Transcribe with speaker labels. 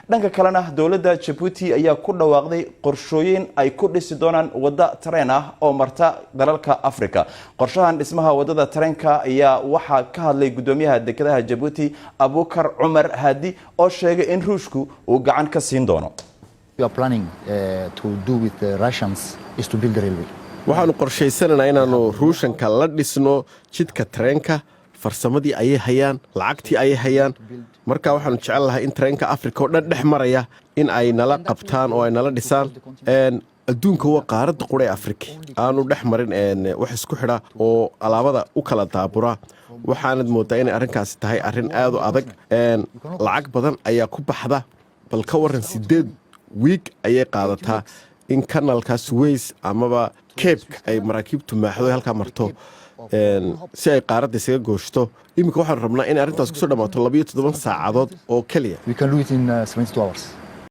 Speaker 1: dhanka kalena dawladda Djibouti ayaa ku dhawaaqday qorshooyin ay ku dhisi doonaan wada tareen ah oo marta dalalka Afrika. Qorshahan dhismaha wadada tareenka ayaa waxa ka hadlay gudoomiyaha dekedaha Djibouti Abubakar Umar Hadi oo sheegay in Ruushku uu gacan ka siin doono.
Speaker 2: We are planning to do with the Russians is to build the railway.
Speaker 3: waxaanu qorshaysanaynaa inaanu Ruushanka la dhisno jidka tareenka farsamadii ay hayaan lacagtii ay hayaan marka waxaanu jecel lahay in tareenka Afrika oo dhex maraya in ay nala qabtaan oo ay nala dhisaan adduunka waa qaaradda qura ee Afrika aanu dhex marin wax isku xidha oo alaabada u kala daabura waxaanad moodaa in arrinkaasi tahay arrin aad u adag lacag badan ayaa ku baxda bal ka waran 8 week ayay qaadataa in kanalka Suez amaba Cape ay maraakiibtu maaxdo halka marto si ay qaaradda isaga gooshto imika waxaan rabnaa in arrintaas ku soo dhamaato 12 saacadood oo kaliya
Speaker 2: We can do it in 72 hours.